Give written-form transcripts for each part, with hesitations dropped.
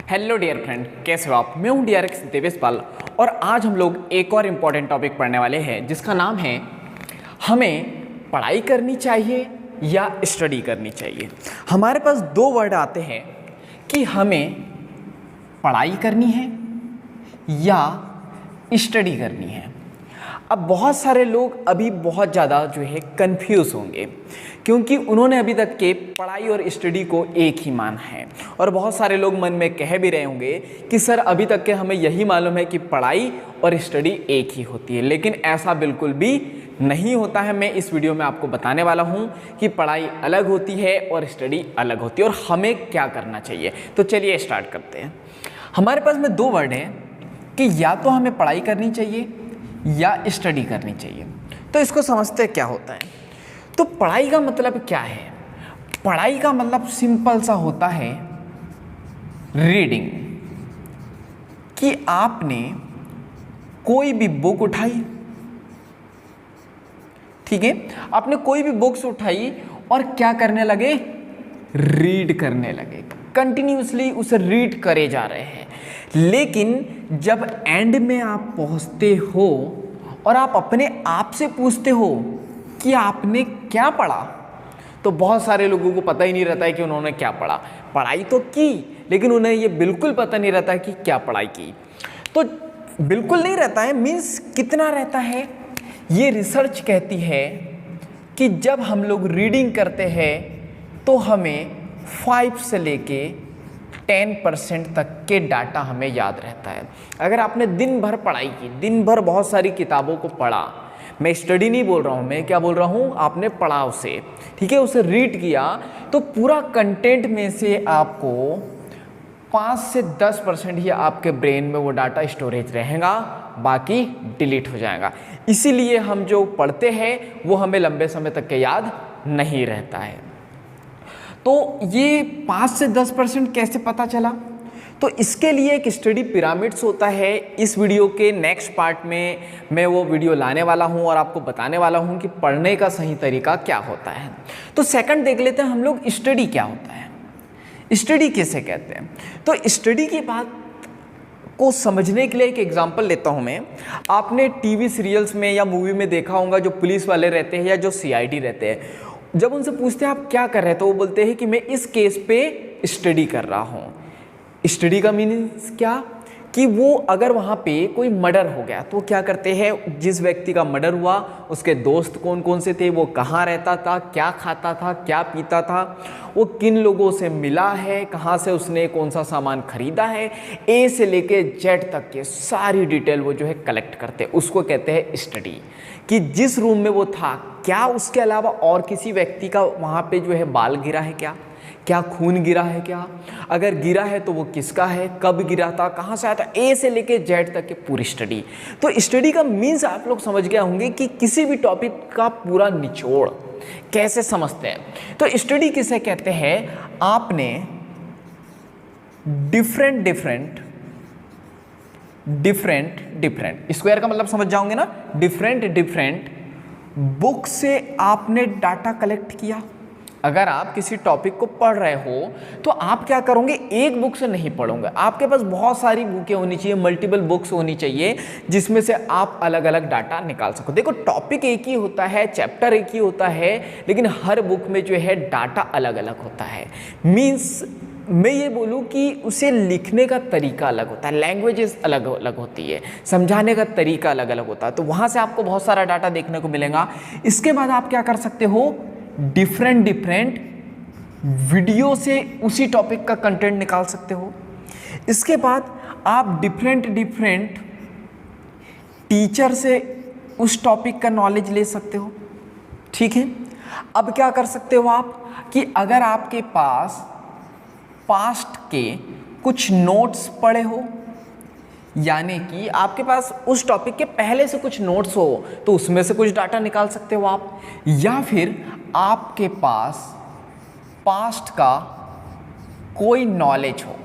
Hello dear friend, कैसे हो आप। मैं हूं DRX देवेश पाल और आज हम लोग एक और इम्पॉर्टेंट टॉपिक पढ़ने वाले हैं जिसका नाम है हमें पढ़ाई करनी चाहिए या स्टडी करनी चाहिए। हमारे पास दो वर्ड आते हैं कि हमें पढ़ाई करनी है या स्टडी करनी है। अब बहुत सारे लोग अभी बहुत ज़्यादा जो है कंफ्यूज होंगे क्योंकि उन्होंने अभी तक के पढ़ाई और स्टडी को एक ही माना है और बहुत सारे लोग मन में कह भी रहे होंगे कि सर अभी तक के हमें यही मालूम है कि पढ़ाई और स्टडी एक ही होती है, लेकिन ऐसा बिल्कुल भी नहीं होता है। मैं इस वीडियो में आपको बताने वाला हूं कि पढ़ाई अलग होती है और स्टडी अलग होती है और हमें क्या करना चाहिए। तो चलिए स्टार्ट करते हैं। हमारे पास में दो वर्ड हैं कि या तो हमें पढ़ाई करनी चाहिए या स्टडी करनी चाहिए। तो इसको समझते क्या होता है। तो पढ़ाई का मतलब क्या है? पढ़ाई का मतलब सिंपल सा होता है रीडिंग, कि आपने कोई भी बुक उठाई, ठीक है, आपने कोई भी बुक्स उठाई और क्या करने लगे? रीड करने लगे, कंटिन्यूसली उसे रीड करे जा रहे हैं। लेकिन जब एंड में आप पहुंचते हो और आप अपने आप से पूछते हो कि आपने क्या पढ़ा, तो बहुत सारे लोगों को पता ही नहीं रहता है कि उन्होंने क्या पढ़ा। पढ़ाई तो की लेकिन उन्हें ये बिल्कुल पता नहीं रहता है कि क्या पढ़ाई की। तो बिल्कुल नहीं रहता है मीन्स कितना रहता है? ये रिसर्च कहती है कि जब हम लोग रीडिंग करते हैं तो हमें 5 से लेके 10% तक के डाटा हमें याद रहता है। अगर आपने दिन भर पढ़ाई की, दिन भर बहुत सारी किताबों को पढ़ा, मैं स्टडी नहीं बोल रहा हूँ, मैं क्या बोल रहा हूँ, आपने पढ़ा उसे, ठीक है, उसे रीड किया, तो पूरा कंटेंट में से आपको 5 से 10% ही आपके ब्रेन में वो डाटा स्टोरेज रहेगा, बाकी डिलीट हो जाएगा। इसीलिए हम जो पढ़ते हैं वो हमें लंबे समय तक के याद नहीं रहता है। तो ये 5 से 10% कैसे पता चला? तो इसके लिए एक स्टडी पिरामिड्स होता है। इस वीडियो के नेक्स्ट पार्ट में मैं वो वीडियो लाने वाला हूँ और आपको बताने वाला हूँ कि पढ़ने का सही तरीका क्या होता है। तो सेकंड देख लेते हैं हम लोग स्टडी क्या होता है, स्टडी किसे कहते हैं। तो स्टडी की बात को समझने के लिए एक एग्जांपल लेता हूँ मैं। आपने टीवी सीरियल्स में या मूवी में देखा होगा जो पुलिस वाले रहते हैं या जो CID रहते हैं, जब उनसे पूछते हैं आप क्या कर रहे हैं तो वो बोलते हैं कि मैं इस केस पे स्टडी कर रहा हूँ। स्टडी का मीनिंग्स क्या? कि वो अगर वहाँ पे कोई मर्डर हो गया तो क्या करते हैं, जिस व्यक्ति का मर्डर हुआ उसके दोस्त कौन कौन से थे, वो कहाँ रहता था, क्या खाता था, क्या पीता था, वो किन लोगों से मिला है, कहाँ से उसने कौन सा सामान खरीदा है, A से लेके Z तक के सारी डिटेल वो जो है कलेक्ट करते हैं। उसको कहते हैं स्टडी। कि जिस रूम में वो था क्या उसके अलावा और किसी व्यक्ति का वहाँ पे जो है बाल गिरा है क्या, क्या खून गिरा है क्या, अगर गिरा है तो वो किसका है, कब गिरा था, कहाँ से आया था, A से लेके Z तक की पूरी स्टडी। तो स्टडी का मीन्स आप लोग समझ गए होंगे कि किसी भी टॉपिक का पूरा निचोड़ कैसे समझते हैं। तो स्टडी किसे कहते हैं? आपने डिफरेंट स्क्वायर का मतलब समझ जाओगे ना, डिफरेंट बुक से आपने डाटा कलेक्ट किया। अगर आप किसी टॉपिक को पढ़ रहे हो तो आप क्या करोगे, एक बुक से नहीं पढ़ोगे, आपके पास बहुत सारी बुकें होनी चाहिए, मल्टीपल बुक्स होनी चाहिए जिसमें से आप अलग अलग डाटा निकाल सको। देखो टॉपिक एक ही होता है, चैप्टर एक ही होता है, लेकिन हर बुक में जो है डाटा अलग अलग होता है। मीन्स मैं ये बोलूँ कि उसे लिखने का तरीका अलग होता है, लैंग्वेजेस अलग अलग होती है, समझाने का तरीका अलग अलग होता है, तो वहाँ से आपको बहुत सारा डाटा देखने को मिलेगा। इसके बाद आप क्या कर सकते हो, डिफरेंट वीडियो से उसी टॉपिक का कंटेंट निकाल सकते हो। इसके बाद आप डिफरेंट टीचर से उस टॉपिक का नॉलेज ले सकते हो, ठीक है। अब क्या कर सकते हो आप कि अगर आपके पास पास्ट के कुछ नोट्स पड़े हो, यानी कि आपके पास उस टॉपिक के पहले से कुछ नोट्स हो तो उसमें से कुछ डाटा निकाल सकते हो आप, या फिर आपके पास पास्ट का कोई नॉलेज हो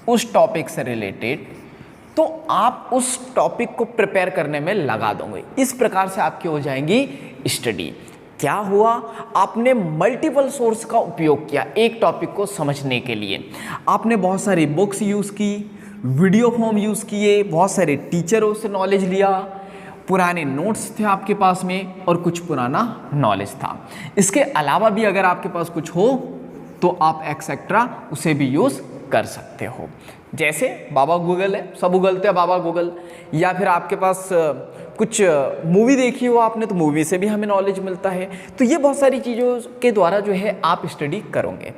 उस टॉपिक से रिलेटेड तो आप उस टॉपिक को प्रिपेयर करने में लगा दोगे। इस प्रकार से आपकी हो जाएंगी स्टडी। क्या हुआ, आपने मल्टीपल सोर्स का उपयोग किया एक टॉपिक को समझने के लिए। आपने बहुत सारी बुक्स यूज़ की, वीडियो फॉर्म यूज़ किए, बहुत सारे टीचरों से नॉलेज लिया, पुराने नोट्स थे आपके पास में और कुछ पुराना नॉलेज था। इसके अलावा भी अगर आपके पास कुछ हो तो आप एक्सेट्रा उसे भी यूज़ कर सकते हो। जैसे बाबा गूगल है, सब उगलते हैं बाबा गूगल, या फिर आपके पास कुछ मूवी देखी हो आपने तो मूवी से भी हमें नॉलेज मिलता है। तो ये बहुत सारी चीज़ों के द्वारा जो है आप स्टडी करोगे।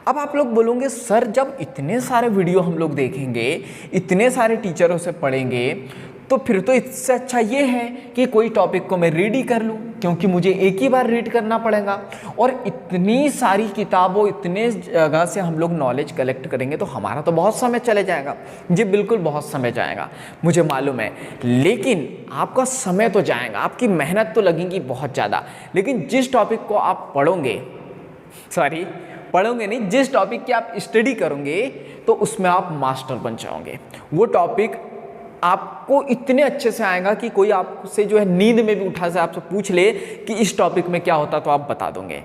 अब आप लोग बोलोगे सर जब इतने सारे वीडियो हम लोग देखेंगे, इतने सारे टीचरों से पढ़ेंगे, तो फिर तो इससे अच्छा ये है कि कोई टॉपिक को मैं रीड ही कर लूँ, क्योंकि मुझे एक ही बार रीड करना पड़ेगा। और इतनी सारी किताबों, इतने जगह से हम लोग नॉलेज कलेक्ट करेंगे तो हमारा तो बहुत समय चले जाएगा। जी बिल्कुल बहुत समय जाएगा, मुझे मालूम है, लेकिन आपका समय तो जाएगा, आपकी मेहनत तो लगेगी बहुत ज़्यादा। लेकिन जिस टॉपिक को आप पढ़ोगे नहीं, जिस टॉपिक की आप स्टडी करोगे तो उसमें आप मास्टर बन जाओगे। वो टॉपिक आपको इतने अच्छे से आएगा कि कोई आपसे जो है नींद में भी उठा से आपसे पूछ ले कि इस टॉपिक में क्या होता तो आप बता दोगे।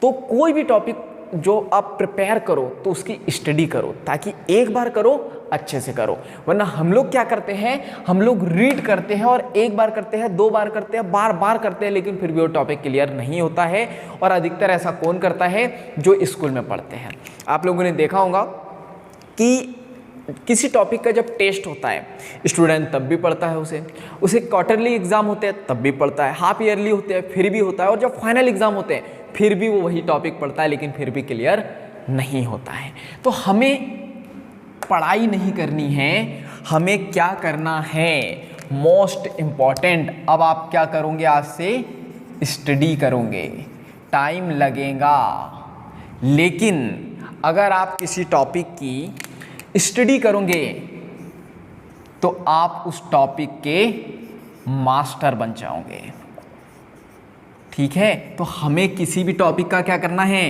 तो कोई भी टॉपिक जो आप प्रिपेयर करो तो उसकी स्टडी करो, ताकि एक बार करो अच्छे से करो। वरना हम लोग क्या करते हैं, हम लोग रीड करते हैं और एक बार करते हैं, दो बार करते हैं, बार बार करते हैं, लेकिन फिर भी वो टॉपिक क्लियर नहीं होता है। और अधिकतर ऐसा कौन करता है, जो स्कूल में पढ़ते हैं। आप लोगों ने देखा होगा कि किसी टॉपिक का जब टेस्ट होता है, स्टूडेंट तब भी पढ़ता है उसे क्वार्टरली एग्जाम होते हैं तब भी पढ़ता है, हाफ ईयरली होते हैं फिर भी होता है, और जब फाइनल एग्जाम होते हैं फिर भी वो वही टॉपिक पढ़ता है, लेकिन फिर भी क्लियर नहीं होता है। तो हमें पढ़ाई नहीं करनी है, हमें क्या करना है, मोस्ट इम्पॉर्टेंट। अब आप क्या करोगे, आज से स्टडी करोगे, टाइम लगेगा, लेकिन अगर आप किसी टॉपिक की स्टडी करोगे तो आप उस टॉपिक के मास्टर बन जाओगे। ठीक है, तो हमें किसी भी टॉपिक का क्या करना है,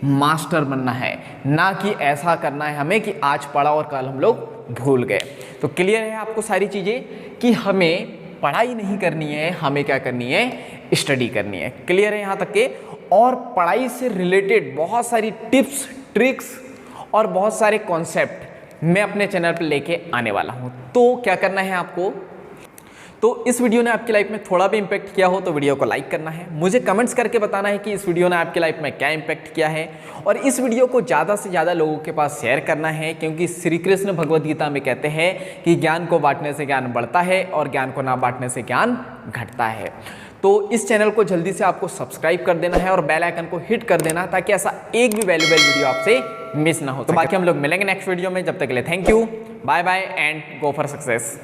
मास्टर बनना है, ना कि ऐसा करना है हमें कि आज पढ़ा और कल हम लोग भूल गए। तो क्लियर है आपको सारी चीज़ें कि हमें पढ़ाई नहीं करनी है, हमें क्या करनी है, स्टडी करनी है। क्लियर है यहाँ तक के। और पढ़ाई से रिलेटेड बहुत सारी टिप्स, ट्रिक्स और बहुत सारे कॉन्सेप्ट मैं अपने चैनल पर लेके आने वाला हूँ। तो क्या करना है आपको, तो इस वीडियो ने आपकी लाइफ में थोड़ा भी इम्पैक्ट किया हो तो वीडियो को लाइक करना है, मुझे कमेंट्स करके बताना है कि इस वीडियो ने आपकी लाइफ में क्या इम्पैक्ट किया है, और इस वीडियो को ज़्यादा से ज़्यादा लोगों के पास शेयर करना है, क्योंकि श्री कृष्ण भगवद गीता में कहते हैं कि ज्ञान को बांटने से ज्ञान बढ़ता है और ज्ञान को ना बांटने से ज्ञान घटता है। तो इस चैनल को जल्दी से आपको सब्सक्राइब कर देना है और बेल आइकन को हिट कर देना, ताकि ऐसा एक भी वैल्यूएबल वीडियो आपसे मिस ना हो। तो बाकी हम लोग मिलेंगे नेक्स्ट वीडियो में, जब तक के लिए thank you, bye bye and go for success.